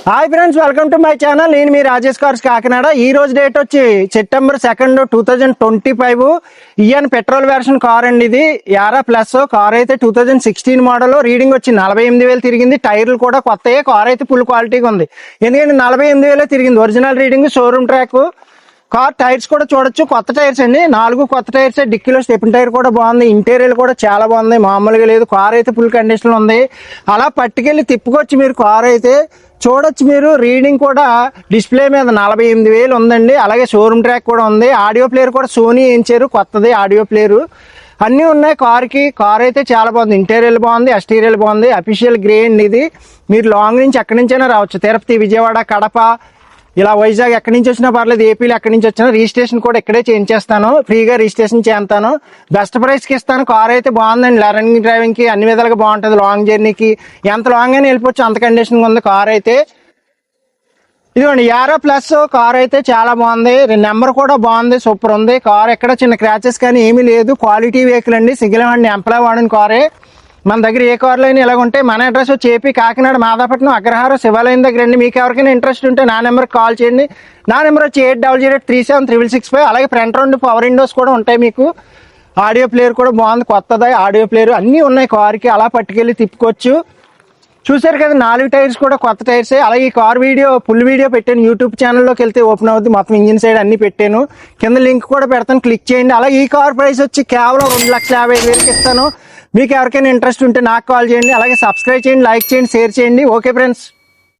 Hi friends, welcome to my channel. నేను మీ Rajesh cars Kakinada. ఈ రోజు డేట్ వచ్చి సెప్టెంబర్ 2, 2025. ఇయన్ పెట్రోల్ వెర్షన్ కార్ అండి. ఇది యారా ప్లస్ కార్ అయితే 2016 మోడల్. రీడింగ్ వచ్చి 48,000 తిరిగింది. టైర్లు కూడా కొత్తయే. కార్ అయితే ఫుల్ క్వాలిటీగా ఉంది. ఎందుకంటే 48,000 తిరిగింది. Original reading, showroom track. Car tyres కూడా చూడొచ్చు, కొత్త టైర్స్ అండి. 4 కొత్త టైర్స్. డిక్కీలో స్టెపిన్ టైర్ కూడా బాగుంది. ఇంటీరియర్ కూడా చాలా బాగుంది, మామూలుగా లేదు. కార్ అయితే ఫుల్ కండిషన్ లో ఉంది. అలా పట్టుకెళ్ళి తిప్పుకొచ్చి మీరు కార్ అయితే చూడొచ్చు. మీరు రీడింగ్ కూడా డిస్ప్లే మీద 48,000 ఉందండి. అలాగే షోరూమ్ ట్రాక్ కూడా ఉంది. ఆడియో ప్లేయర్ కూడా సోనీ వేయించారు, కొత్తది ఆడియో ప్లేయర్. అన్నీ ఉన్నాయి కార్కి. కార్ అయితే చాలా బాగుంది. ఇంటీరియర్ బాగుంది, ఎక్స్టీరియర్ బాగుంది. అఫీషియల్ గ్రే అండి ఇది. మీరు లాంగ్ నుంచి ఎక్కడి నుంచైనా రావచ్చు. తిరుపతి, విజయవాడ, కడప, ఇలా వైజాగ్ ఎక్కడి నుంచి వచ్చినా పర్లేదు. ఏపీలో ఎక్కడి నుంచి వచ్చినా రిజిస్ట్రేషన్ కూడా ఇక్కడే చేయించేస్తాను. ఫ్రీగా రిజిస్ట్రేషన్ చేస్తాను. బెస్ట్ ప్రైస్కి ఇస్తాను. కార్ అయితే బాగుందండి. లెర్నింగ్ డ్రైవింగ్కి అన్ని విధాలుగా బాగుంటుంది. లాంగ్ జర్నీకి ఎంత లాంగ్ అయినా వెళ్ళిపోవచ్చు, అంత కండిషన్గా ఉంది కార్ అయితే. ఇదిగోండి యారా ప్లస్ కార్ అయితే చాలా బాగుంది. నెంబర్ కూడా బాగుంది, సూపర్ ఉంది. కార్ ఎక్కడ చిన్న క్రాచెస్ కానీ ఏమీ లేదు. క్వాలిటీ వెహికల్ అండి. సింగిల్ హ్యాండ్ ఎంప్లాయ్ వాడిన కారే. మన దగ్గర ఏ కార్లో అయినా ఇలాగ ఉంటాయి. మన అడ్రస్ వచ్చి ఏపీ కాకినాడ మాదాపట్నం అగ్రహారం శివాలయం దగ్గర అండి. మీకు ఎవరికైనా ఇంట్రెస్ట్ ఉంటే నా నెంబర్కి కాల్ చేయండి. నా నెంబర్ వచ్చి 8008373665. అలాగే ఫ్రంట్ 2 పవర్ విండోస్ కూడా ఉంటాయి మీకు. ఆడియో ప్లేయర్ కూడా బాగుంది, కొత్తది ఆడియో ప్లేయర్. అన్నీ ఉన్నాయి కార్కి. అలా పట్టుకెళ్ళి తిప్పుకోవచ్చు. చూసారు కదా, 4 టైర్స్ కూడా కొత్త టైర్సే. అలాగే ఈ కార్ వీడియో ఫుల్ వీడియో పెట్టాను. యూట్యూబ్ ఛానల్లోకి వెళ్తే ఓపెన్ అవుతుంది. మొత్తం ఇంజిన్ సైడ్ అన్ని పెట్టాను. కింద లింక్ కూడా పెడతాను, క్లిక్ చేయండి. అలాగే ఈ కార్ ప్రైస్ వచ్చి కేవలం 2,55,000కి ఇస్తాను. మీకు ఎవరికైనా ఇంట్రెస్ట్ ఉంటే నాకు కాల్ చేయండి. అలాగే సబ్స్క్రైబ్ చేయండి, లైక్ చేయండి, షేర్ చేయండి. Okay friends.